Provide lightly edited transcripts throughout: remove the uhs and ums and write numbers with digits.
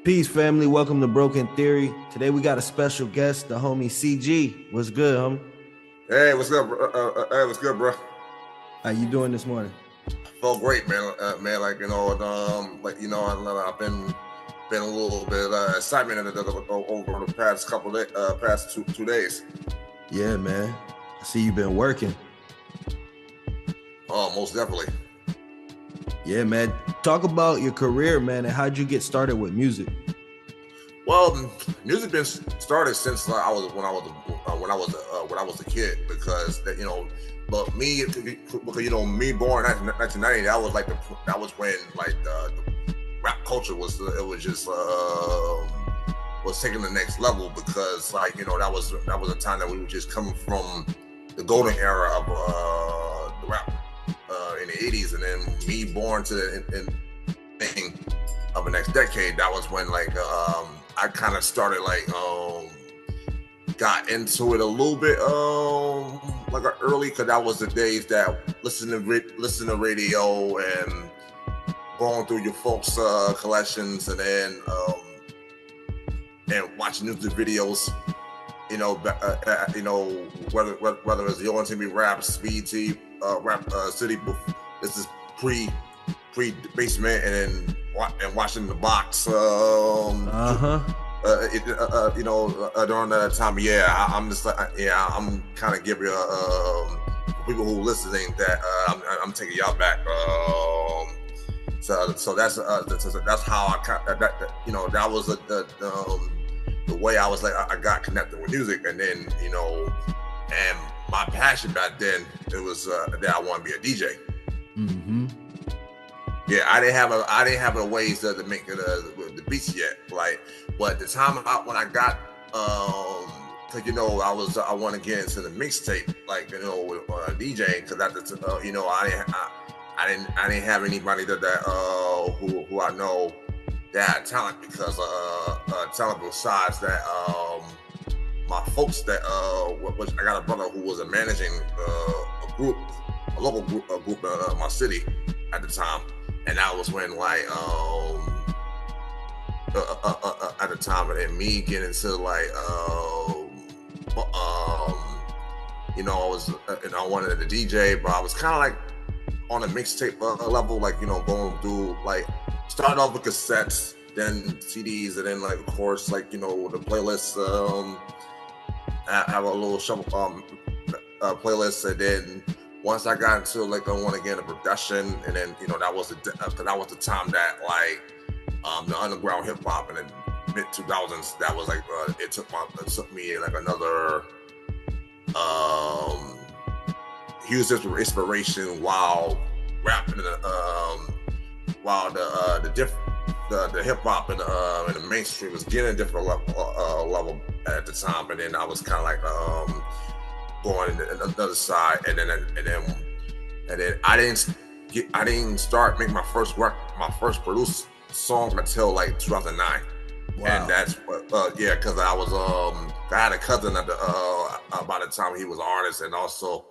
Peace, family. Welcome to Broken Theory. Today we got a special guest, the homie CG. What's good, homie? Hey, what's up? Hey, what's good, bro? How you doing this morning? Felt great, man. I've been a little bit excitement over the past couple of past 2 days. Yeah, man. I see you've been working. Oh, most definitely. Yeah, man. Talk about your career, man, and how'd you get started with music? Well, music been started since when I was a kid, because but me because me born in 1990, that was when the rap culture was taking the next level, because that was a time that we were just coming from the golden era of the rap in the 80s, and then me born to the thing of the next decade. That was when I kind of started got into it a little bit early, because that was the days that listen to radio and going through your folks collections, and then and watching music videos, whether it's Yo MTV Rap, Speed T, Rap City. This is pre Basement, and watching the box. During that time, I'm kind of giving for people who listening that I'm taking y'all back. So that's how I that was the way I was I got connected with music, and then and my passion back then, it was that I want to be a DJ. Mm-hmm. Yeah, I didn't have a ways to make the beats yet. But the time when I got because I want to get into the mixtape, with DJing, because I didn't have anybody who I know that had talent, because talent besides that my folks that which I got a brother who was managing a local group in my city at the time. And that was when at the time, and then me getting into I wanted to DJ, but I was kind of on a mixtape level, going through starting off with cassettes, then CDs, and then of course the playlists. Have a little shuffle playlist, and then once I got into I want to get into production, and then that was the time that the underground hip hop in the mid 2000s, that was it took me another huge inspiration while rapping while the hip hop in the mainstream was getting a different level at the time, and then I was kind of going to another side, and then I didn't start making my first produced song until 2009. Wow. And that's because I had a cousin at by the time he was an artist, and also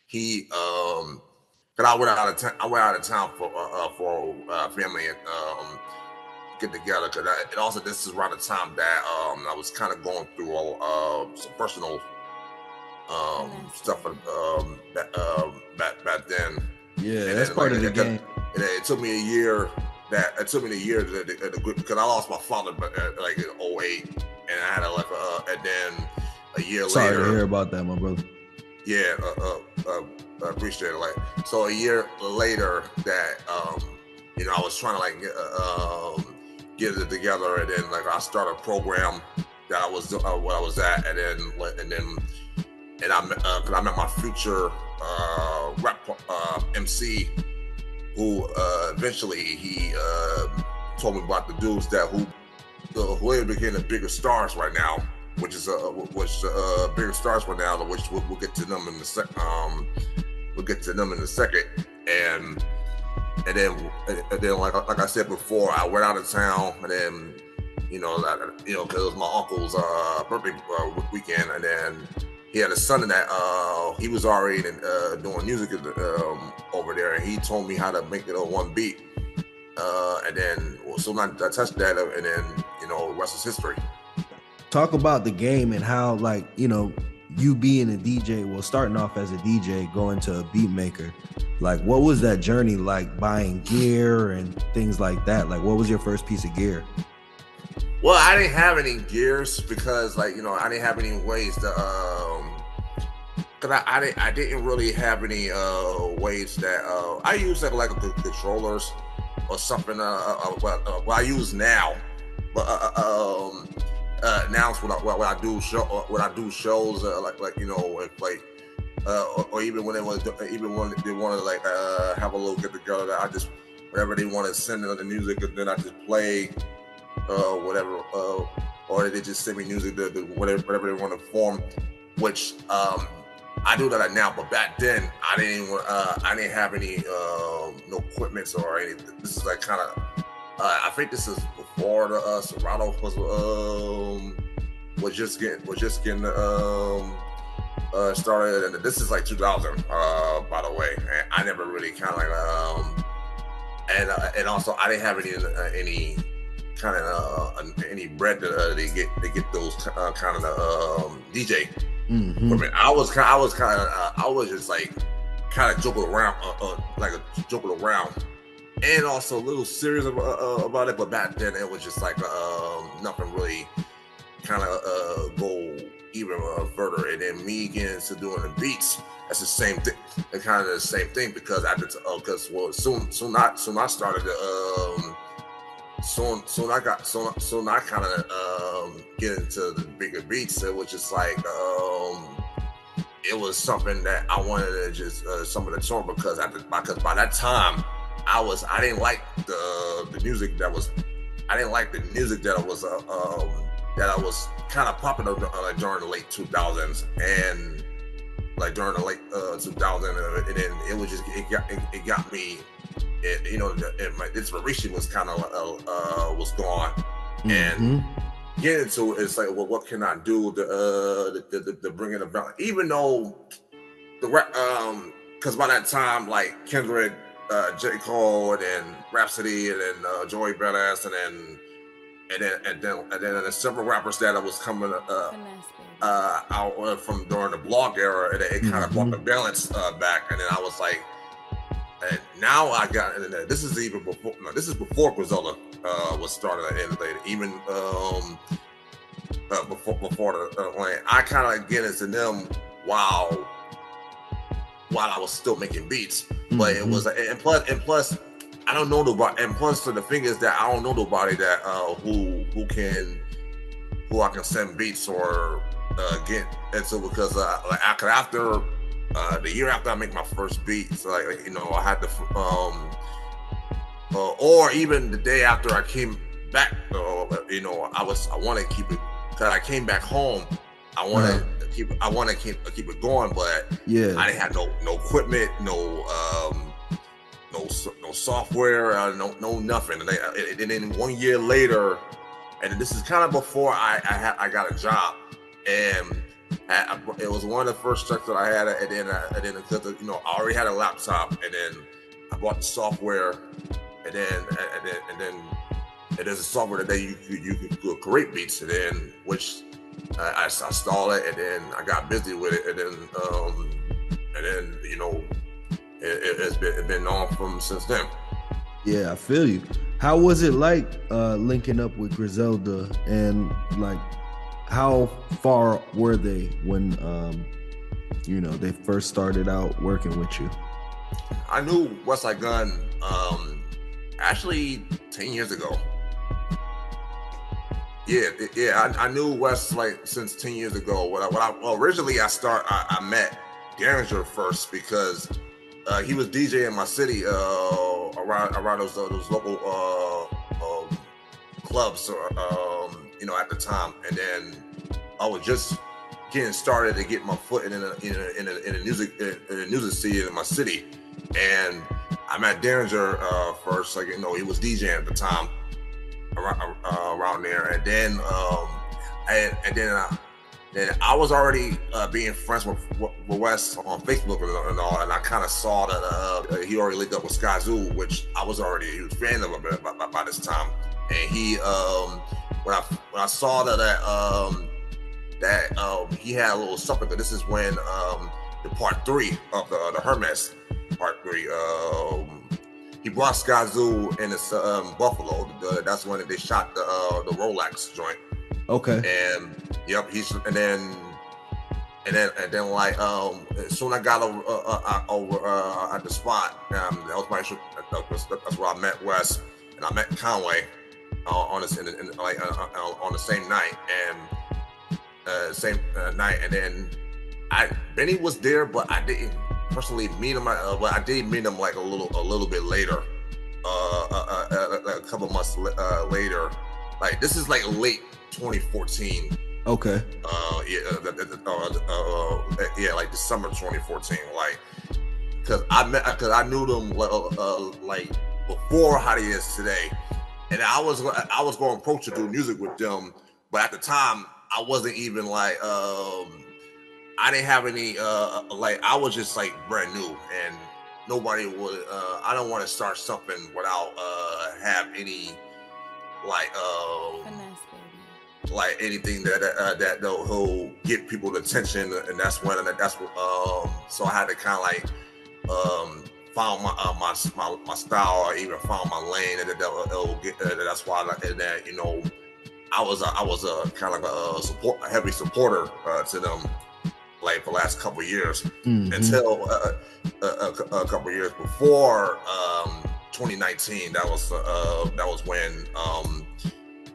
he because I went out of town for family and get together, because this is around the time that I was kind of going through some personal stuff back then. Yeah, and that's part of the game. And it took me a year to because I lost my father in 2008, and I had and then a year later. Sorry to hear about that, my brother. Yeah, I appreciate it. So a year later, that I was trying to get it together, and then I started a program that I was where I was at, and I met my future rap MC, who eventually he told me about the dudes who became the bigger stars right now, which bigger stars right now, which we'll get to them in a second. And then like I said before, I went out of town, and then because it was my uncle's birthday weekend, and then he had a son that he was already doing music over there, and he told me how to make it on one beat. and then soon I touched that, and then rest is history. Talk about the game and how, like, you being a DJ, well, starting off as a DJ, going to a beat maker. Like, what was that journey like, buying gear and things like that? Like, what was your first piece of gear? Well, I didn't have any gears because, like, I didn't have any ways to, cause I didn't really have any ways that I used like the controllers or something. What I use now, but now it's when I do shows, or even when they want to like have a little get together, that I just whatever they want to send in the music, and then I just play whatever, or they just send me music to whatever they want to form, which I do that now. But back then I didn't have any no equipment or anything. This is like kind of I think this is before the Serato was just getting started, and this is like 2000 by the way. And I never really kind of like and also I didn't have any kind of any bread to get those kind of DJ equipment. I was just like kind of joking around, and also a little serious about it. But back then it was just like nothing really kind of go even further. And then me getting into doing the beats, that's the same thing. It's kind of the same thing because soon I started to soon I kind of get into the bigger beats. It was just like it was something that I wanted to just something to tour because by that time I didn't like the music that was I was kind of popular during the late 2000s, and like during the late 2000s, and then it was just it got me. My inspiration was kind of was gone, and getting into it's like, well, what can I do to bring it about? Even though the rap, because by that time, like Kendrick, J. Cole, and then Rhapsody, and then Joey Badass, and then there's several rappers that I was coming out from during the blog era, and it kind of brought the balance back, and then I was like. And now I got this is even before. No, this is before Griselda was started and innovated. Even before the when I kind of get into them while I was still making beats. But it was and plus I don't know nobody. And plus the thing is that I don't know nobody that who I can send beats or get into because like after. The year after I make my first beat, so I had to, or even the day after I came back, I want to keep it. Cause I came back home, I want to keep it going, but yeah, I didn't have no equipment, no software, no nothing. And then 1 year later, and this is kind of before I got a job, and. It was one of the first trucks that I had, and then because I already had a laptop, and then I bought the software, and then there's a software that you could create beats, and then which I installed it, and then I got busy with it, and then it's been on from since then. Yeah, I feel you. How was it like linking up with Griselda, and like? How far were they when they first started out working with you? I knew Westside Gunn actually 10 years ago. Yeah, I knew West like since 10 years ago. Originally I met Derringer first because he was DJing in my city around those local clubs at the time, and then I was just getting started to get my foot in the music scene in my city, and I met Derringer first. Like he was DJing at the time around there, and then then I was already being friends with Wes on Facebook and all, and I kind of saw that he already linked up with Skyzoo, which I was already a huge fan of by this time. And he, when I saw that he had a little something. This is when the part 3 of the Hermes part 3. He brought Skyzoo in this Buffalo. That's when they shot the Rolex joint. Okay. And yep, and then like as soon as I got over at the spot, that was my issue. That's where I met Wes, and I met Conway on this on the same night, and then Benny was there, but I didn't personally meet him. But I did meet him like a little bit later, a couple months later. Like this is like late 2014. Okay. Yeah, like December 2014. Like, cause I knew them like before how he is today, and I was going to approach to do music with them, but at the time I wasn't even like I didn't have any like I was just like brand new, and nobody would. I don't want to start something without have any like like anything that will get people attention, and that's what so I had to kind of like found my style, or even found my lane, and that's why that you know I was kind of like a heavy supporter to them, like for the last couple of years, until a couple of years before 2019. That was when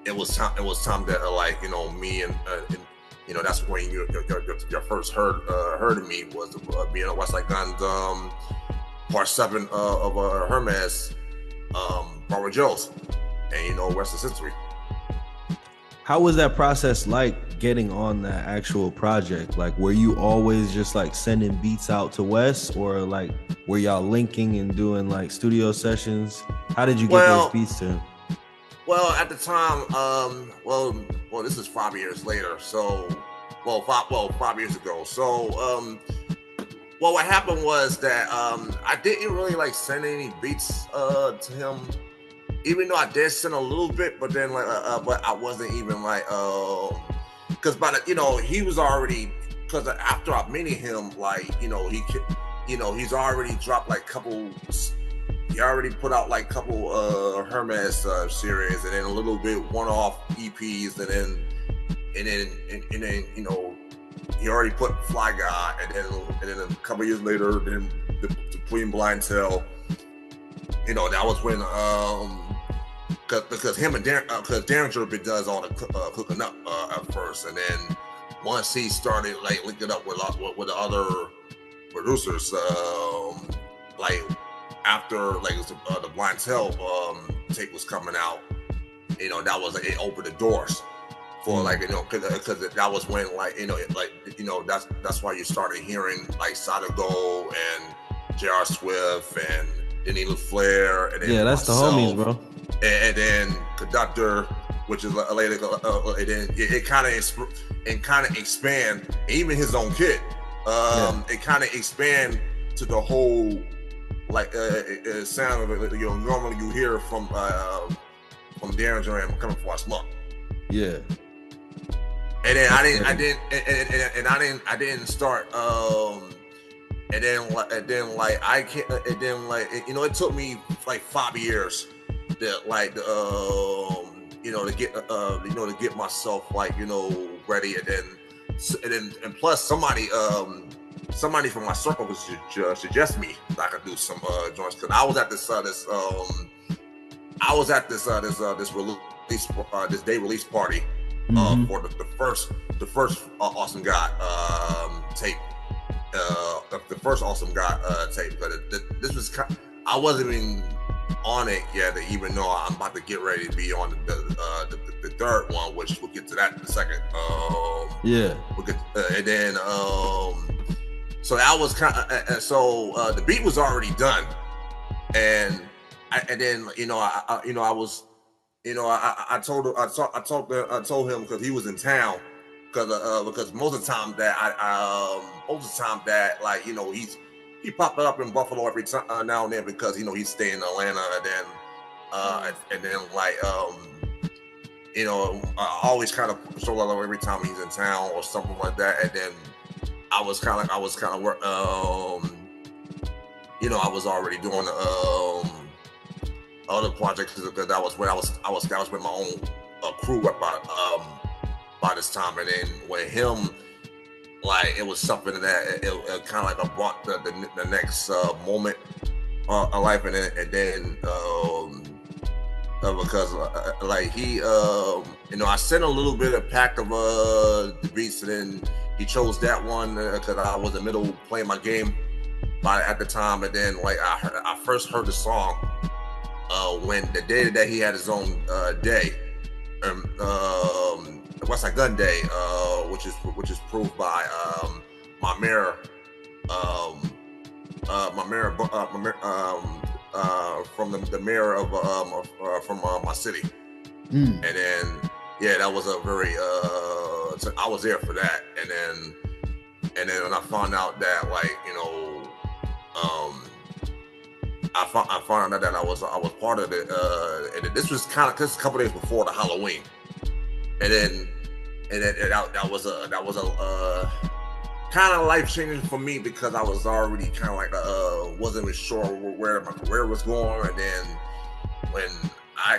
it was time that like you know me and you know that's when your first heard of me was being a Westside Gunn part 7 of Hermes Barbara Joe's, and you know rest is history. How was that process like getting on that actual project? Like, were you always just like sending beats out to Wes, or like were y'all linking and doing like studio sessions? How did you get those beats to him? Well, at the time, well, this is 5 years later. So, 5 years ago. So, well, what happened was that I didn't really like send any beats to him, even though I did send a little bit. But then, like, but I wasn't even like, because by the, you know, he was already, because after I meeting him, like, you know, he's already dropped like couple. He already put out like a couple Hermes series, and then a little bit one-off EPs, and then you know he already put Fly Guy, and then a couple years later, then the Queen Blind Tale. You know that was when because him and Derringer does all the hooking up at first, and then once he started like linking up with the other producers, like. After like the Blind Tale tape was coming out, you know that was like it opened the doors for like you know because that was when like you know that's why you started hearing like Sada Gold and J.R. Swift and Denny LaFleur, and then that's myself, the homies, bro. And then Conductor, which is later, and then it kind of expand even his own kid. It kind of expand to the whole. Like sound of it, you know, normally you hear from Derringer and coming for a smoke. Yeah. And then I didn't start and then like I can't and then like you know it took me like 5 years to like you know to get myself like you know ready, and plus somebody from my circle was suggest me that I could do some joints, because I was at this day release party for the first Awesome God tape, the first Awesome God tape. But this was I wasn't even on it yet, even though I'm about to get ready to be on the third one, which we'll get to that in a second. We'll get, and then. So that was kind of so the beat was already done, and then you know I was you know I told him because he was in town because most of the time that like he popped up in Buffalo every time now and then because he's staying in Atlanta and then like I always kind of show love every time he's in town or something like that, and then I was kind of work I was already doing other projects because that was when I was with my own crew by this time, and then with him, like it was something that it kind of like brought the next moment of life, and then because like he I sent a little bit of pack of the beats, and then he chose that one because I was in the middle playing my game at the time, and then like I first heard the song when the day that he had his own day, the Westside Gunn day, which is proved by my mayor from the mayor of from my city, and then that was a very I was there for that, and then when I found out that like I found out that I was part of it, and this was kind of a couple days before the Halloween, and that was a kind of life changing for me because I was already kind of like wasn't even sure where my career was going, and then when I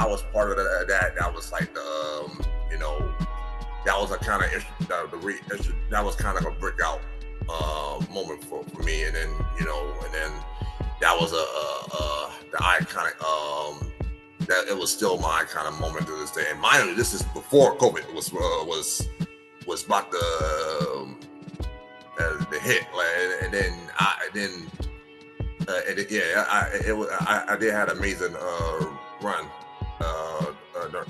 was part of that was like that was a kind of issue that was kind of a breakout moment for me, and then that was the iconic that it was still my kind of moment to this day. And mind you, this is before COVID was about the hit, like, and then I did had an amazing run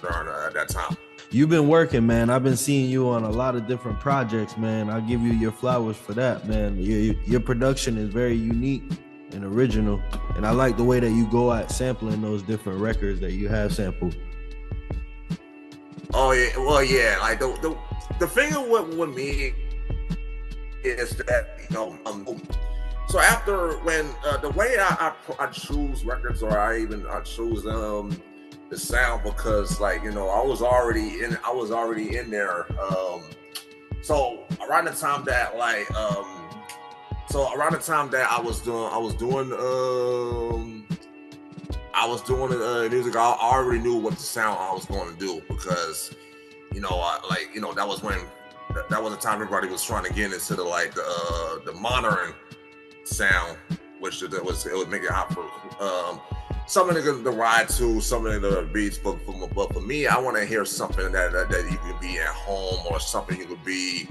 during that time. You've been working, man. I've been seeing you on a lot of different projects, man. I'll give you your flowers for that, man. Your production is very unique and original, and I like the way that you go at sampling those different records that you have sampled. Oh yeah, well yeah, like the thing with me is that so after when the way I choose records, or I choose the sound, because like I was already in there. So around the time that I was doing music, I already knew what the sound I was going to do, because that was when that was the time everybody was trying to get into the modern sound, which it would make it hot for some of the ride to, some of the beats, but for me, I want to hear something that you can be at home, or something you could be,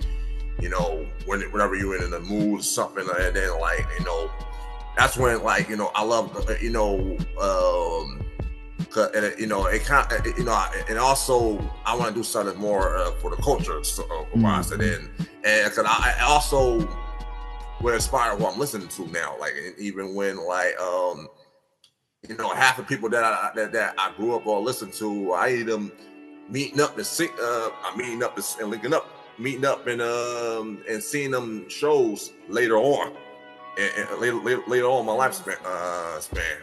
whenever you're in the mood, something, and then that's when I love and also I want to do something more for the culture, wise, and because I also will inspire what I'm listening to now, like, even when half the people that I grew up or listened to, I either meeting up to sing, meeting up and linking up, meeting up and seeing them shows later on, and later on in my lifespan,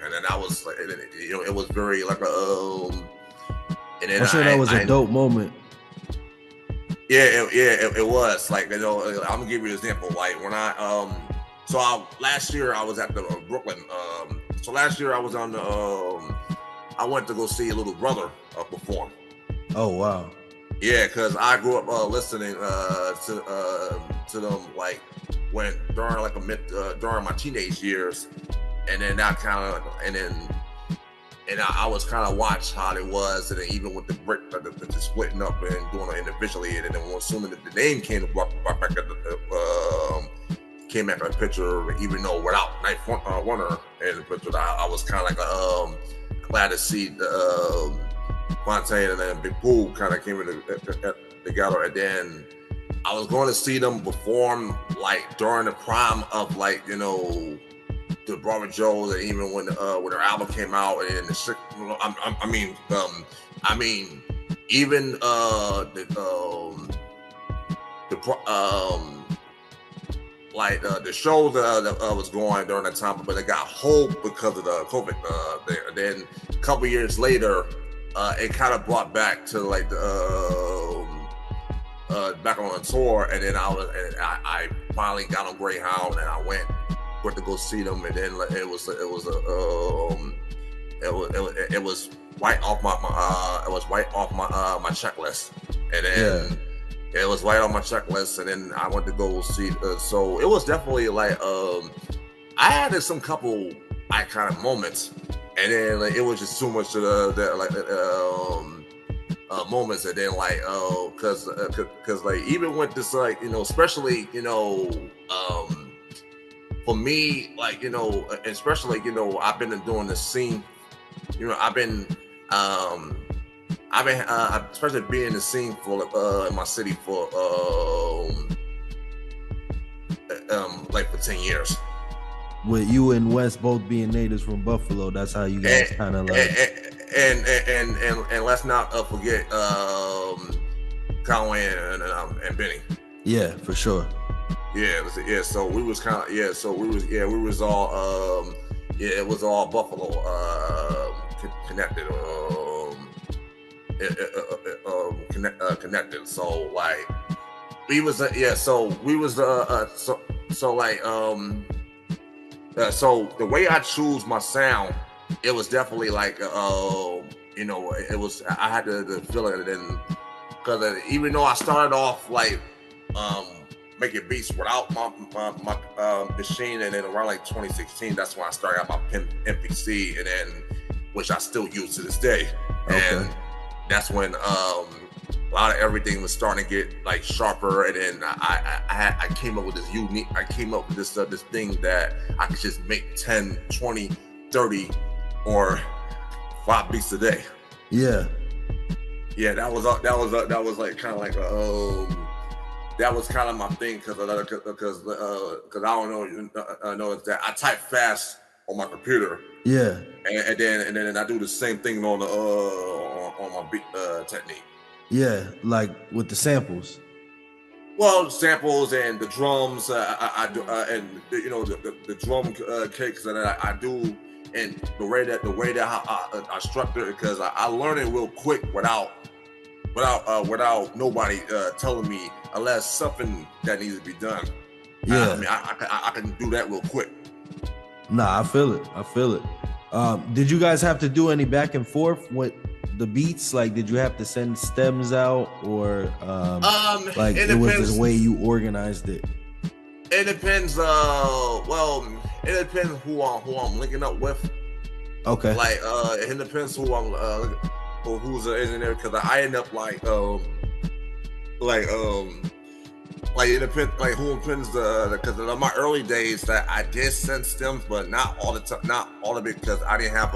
and then I was like, it was very like a, and then I'm sure that was a dope moment. Yeah, it was like, I'm gonna give you an example. Like when last year I was at the Breauxkin. So last year I was on I went to go see a little brother perform. Oh wow. Yeah, because I grew up listening to them like during my teenage years, and then that kind of I was kind of watched how it was, and then even with the splitting up and doing it individually, and then as soon as the name came back at the picture, even though without Night Wonder in the picture, I was kind of like glad to see the Fontaine and then Big Pooh kind of came together, and then I was going to see them perform like during the prime of the Brother Joe, and even when their album came out, and even the show that was going during that time, but it got hold because of the COVID thing. And then a couple years later, it kind of brought back to like the back on a tour, and then I finally got on Greyhound, and I went to go see them, and then it was right off my checklist, and then. Yeah. It was right on my checklist, and then I went to go see. So it was definitely like I had some couple iconic moments, and then like, it was just too much of moments, and then like cause like even with this like especially for me like especially I've been doing this scene, I've been especially being in the scene for in my city for like for 10 years. With you and Wes both being natives from Buffalo, that's how you guys kind of like. And let's not forget Colin and Benny. Yeah, for sure. Yeah. So we was kind of we was all it was all Buffalo connected. Connected. So like we was so the way I choose my sound, it was definitely like it was I had to feel it, and because even though I started off like making beats without my machine, and then around like 2016, that's when I started out my MPC, and then which I still use to this day. Okay. And that's when a lot of everything was starting to get like sharper, and then I came up with this this thing that I could just make 10, 20, 30 or 5 beats a day. Yeah. Yeah, that was like kind of like that was kind of my thing, because I don't know if that I type fast on my computer. Yeah. And then I do the same thing on the on my beat technique. Yeah, like with the samples. Well, samples and the drums, I do, and the drum kicks that I do, and the way that I structure it, because I learn it real quick without nobody telling me, unless something that needs to be done. Yeah, I mean I can do that real quick. Nah, I feel it. Did you guys have to do any back and forth with the beats? Like, did you have to send stems out, or like it was this way you organized it? It depends. It depends who I'm linking up with. Okay. Like it depends who I'm who's an engineer, because I end up like it depends like who depends because in my early days that I did send stems, but not all the time, not all of it, because I didn't have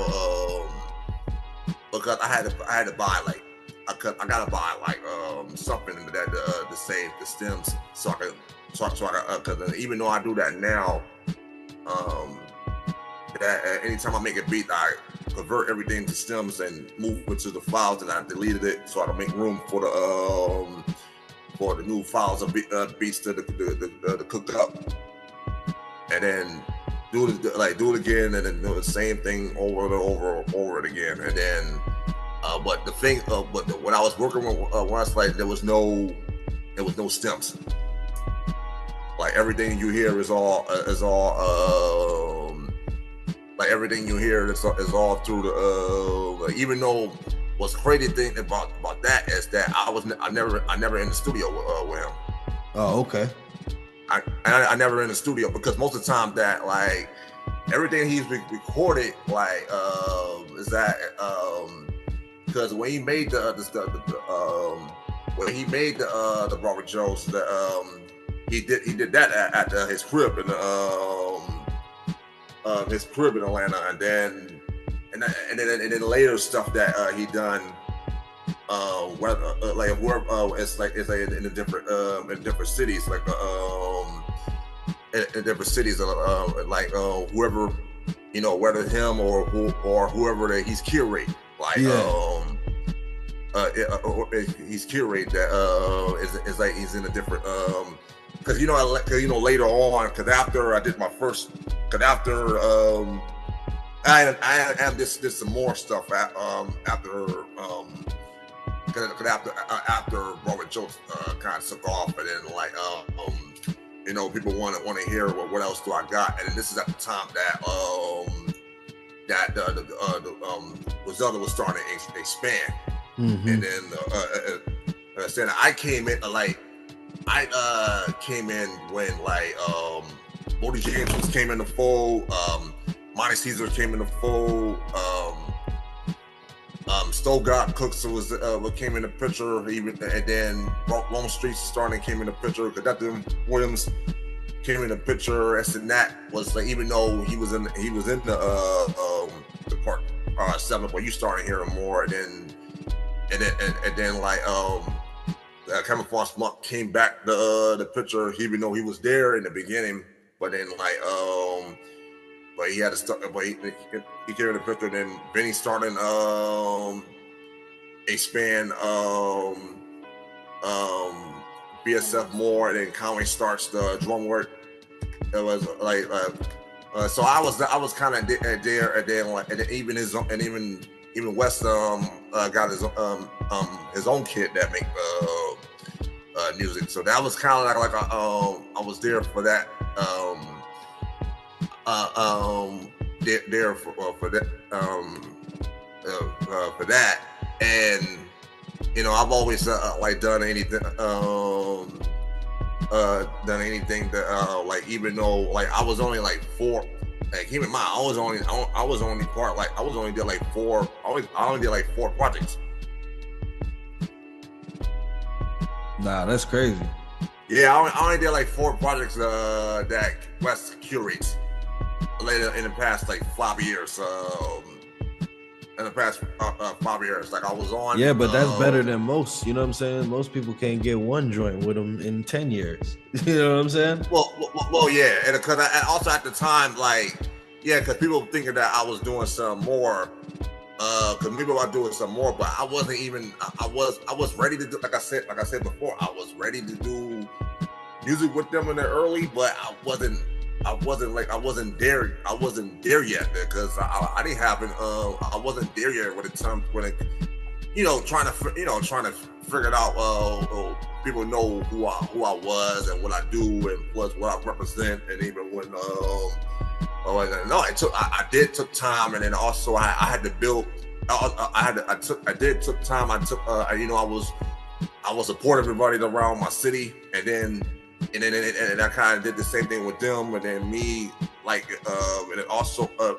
because I had to buy like I gotta buy like something that to save the stems, so I can because even though I do that now, that anytime I make a beat, I convert everything to stems and move it to the files, and I deleted it so I can make room for the new files of beats to cook up, and then do it again, and then do the same thing over and over it again, and then but the thing when I was working with once, like there was no stems. Like everything you hear is all like everything you hear is all through the like, even though what's crazy thing about that is that I never in the studio with him. Oh, okay. I never in the studio, because most of the time that like everything he's recorded like is that because when he made the Robert Jones, he did that at his crib in his crib in Atlanta, and then later stuff that he done like it's like in the different cities, like in different cities, like whoever, whether him or whoever that he's curating, like he's curated that is like he's in a different because later on because after I did my first because after I have this some more stuff after after Robert Jones kind of took off and then like people want to hear what else do I got, and this is at the time that Griselda was starting to expand. Mm-hmm. And then saying I came in when like Bodie James came in the fold, Monty Caesar came in the fold, Stogart Cooks came in the picture, and then Long Street starting came in the picture. Conductor Williams came in the picture. And that was like, even though he was in the part 7, but you started hearing more, and then like Kevin Foss Monk came back the picture, even though he was there in the beginning, but then like but he had to start, but he came in the picture. And then Benny started expand BSF more, and then Conway starts the drum work. It was like so I was kind of there, and then like, and then even West got his own kid that make music. So that was kind of like I was there for that. There for that for that, and I've always like done anything that like, even though like I was only like 4, like keep in mind I only did like 4. I only did like 4 projects. Nah, that's crazy. Yeah, I only did like 4 projects that West curates later in the past like 5 years. In the past 5 years, like I was on. Yeah, but that's better than most. You know what I'm saying? Most people can't get one joint with them in 10 years. You know what I'm saying? Well, yeah, and because I also at the time, like, yeah, because people thinking that I was doing some more. Because people are doing some more, but I wasn't even. I was ready to do. Like I said before, I was ready to do music with them in the early, but I wasn't there. I wasn't there yet because I didn't have an. I wasn't there yet when trying to figure it out. People know who I was and what I do and plus what I represent, and even when I did took time, and then also I had to build. I took time. I was supporting everybody around my city, and then I kind of did the same thing with them, and then me, like, and then also, I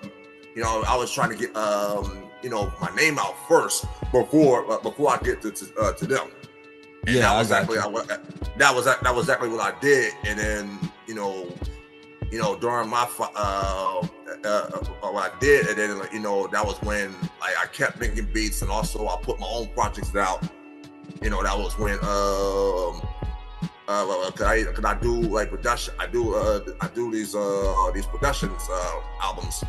was trying to get, my name out first before I get to them. And yeah, that was exactly what I did, and then during my what I did, and then that was when I kept making beats, and also I put my own projects out. That was when cause I do like production. I do these productions albums,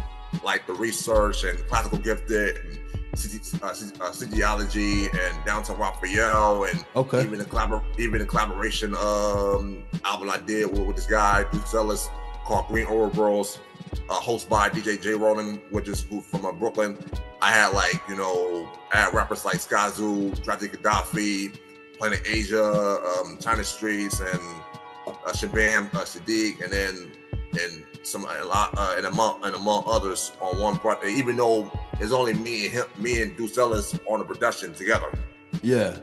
like The Research and Classical Gifted, and CGology and Downtown Raphael, and even the collaboration album I did with this guy Zealous called Green Ouroboros, hosted by DJ J Ronan, which is from Brooklyn. I had rappers like Skyzoo, Tragic Gaddafi, Planet Asia, China Streets, and Shabam Sadiq, and among others on one project. Even though it's only me and Ducelis on the production together. Yeah.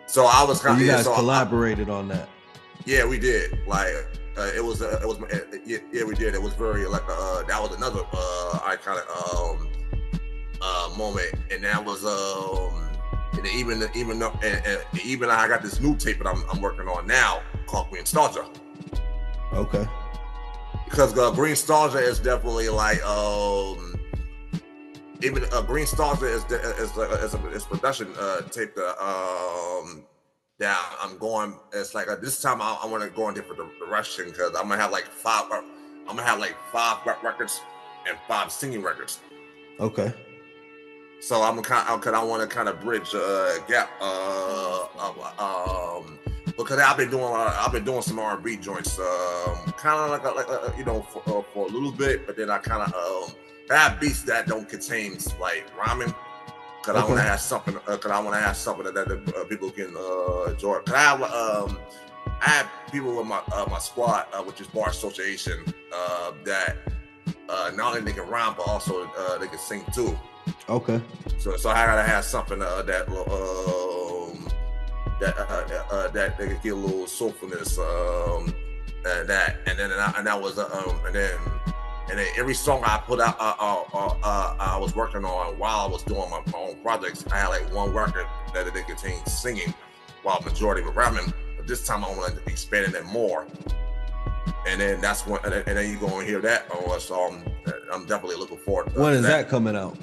So I was kind of. You guys collaborated on that. Yeah, we did. Like we did. It was very like that was another iconic moment, and that was and even I got this new tape that I'm working on now called Green Nostalgia. Okay. Because Green Nostalgia is definitely like even Green Nostalgia is production tape that I'm going. It's like this time I want to go in different direction because I'm gonna have like 5 rap records and 5 singing records. Okay. So I'm kind of, cause I want to kind of bridge gap. Because I've been doing some R&B joints, kind of for a little bit, but then I kind of I have beats that don't contain like rhyming. Cause I want to have something. Cause I want to have something that people can enjoy. Cause I have people in my squad, which is Bar Association, that not only they can rhyme but also they can sing too. Okay. So I gotta have something that they can get a little soulfulness, and then every song I put out, I was working on while I was doing my own projects. I had like one record that it contained singing, while majority were rapping. But this time I want to expand it more, and then that's when, and then you gonna hear that. So I'm definitely looking forward to when is that coming out?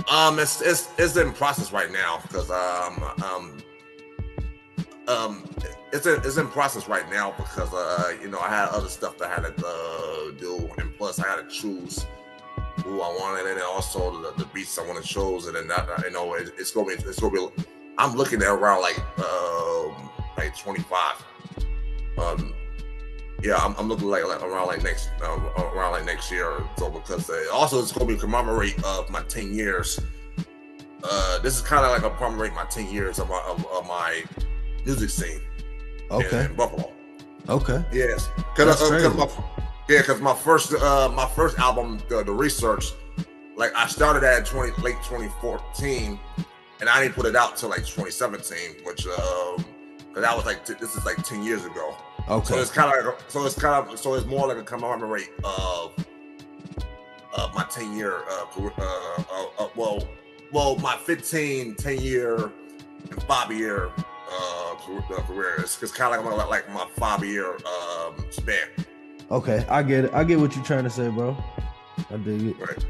It's in process right now because it's in process right now because I had other stuff that I had to do, and plus I had to choose who I wanted, and then also the beats I want to choose, and then it's gonna be I'm looking at around like 25. Yeah, I'm looking like around like next year. So because also it's gonna be commemorate my 10 years. This is kind of like a commemorate my 10 years of my music scene. Okay. In Buffalo. Okay. Yes. Because my first album, The Research, like I started that in late 2014, and I didn't put it out till like 2017, which because that was like this is like 10 years ago. Okay. So it's more like a commemorate of my 10 year my 10 year and 5-year career. It's kind of like my 5-year span. Okay, I get it. I get what you're trying to say, bro. I dig it. Right.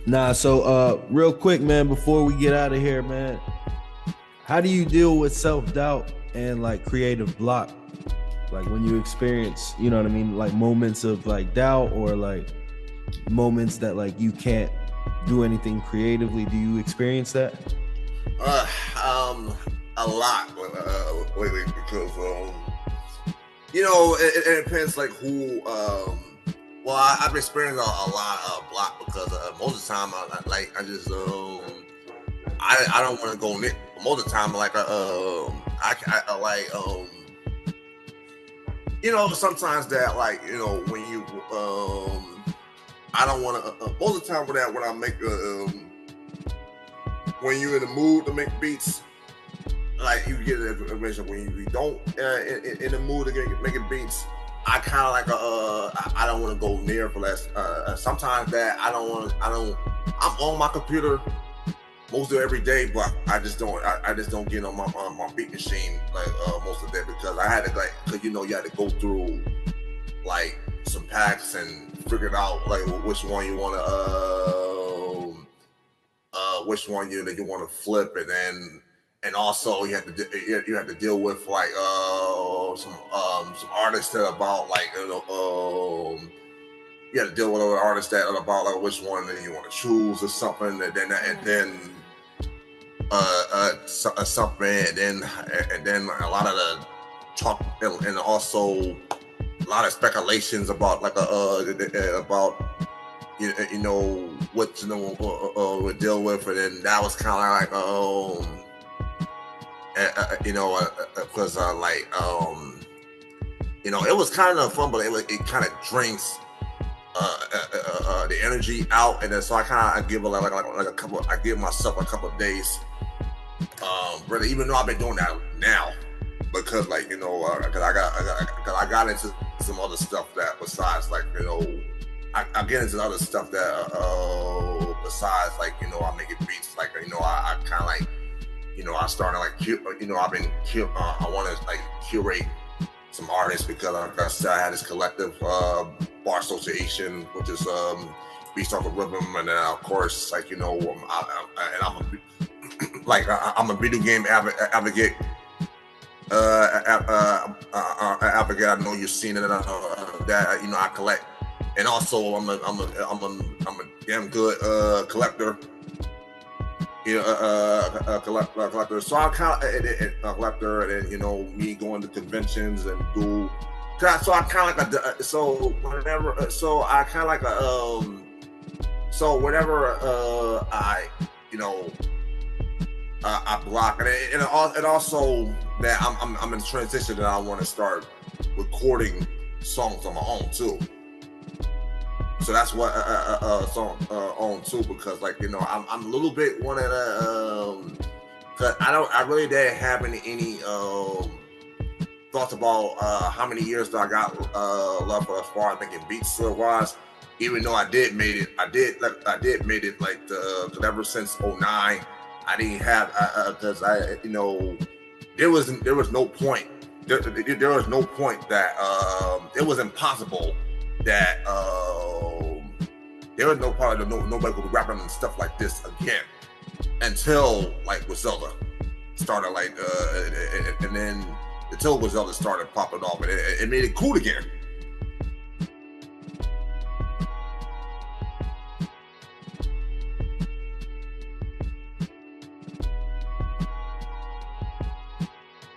Nah, so real quick, man, before we get out of here, man, how do you deal with self-doubt and like creative block? Like when you experience, you know what I mean, like moments of like doubt or like moments that like you can't do anything creatively. Do you experience that? A lot lately because it depends like who. I've experienced a lot of block because most of the time I just I don't want to go near. Most of the time like sometimes that when you I don't want to most of the time when I make when you're in the mood to make beats, like you get information when you don't in the mood to make beats. I kind of like I don't want to go near for that. Sometimes that I'm on my computer most of every day, but I just don't get on my beat machine like most of the day because I had to because you had to go through like some packs and figure out like which one you want to which one you want to flip, and also you have to deal with like some artists that about like you have to deal with other artists that are about like which one that you want to choose or something, and then something, and then a lot of the talk and also a lot of speculations about like about what we deal with, and then that was kind of like because it was kind of fun, but it kind of drains the energy out, and then so I kind of give I give myself a couple of days, really, even though I've been doing that now, because because I got into some other stuff that besides like I get into other stuff that besides like I'm making beats, like I kind of like I started like I've been I want to like curate some artists because like I said, I had this collective Bar Association, which is based off of rhythm, and then of course like I'm a video game advocate. Advocate. I know you've seen it. That I collect, and also I'm a damn good collector. you know, a collector. So I kind of a collector, and then you know me going to conventions and do. So I kind of like a so whenever. So I kind of like a So whenever I you know I block and also that I'm in transition that I want to start recording songs on my own too. So that's what song on too, because like you know I'm a little bit one of the cause I really didn't have any thoughts about how many years do I got left as far as making beats wise. Even though I did made it like ever since '09. I didn't have because I you know there was no point there was no point that it was impossible that there was no part of nobody would be rapping and stuff like this again until like Griselda started like and then until Griselda started popping off and it made it cool again.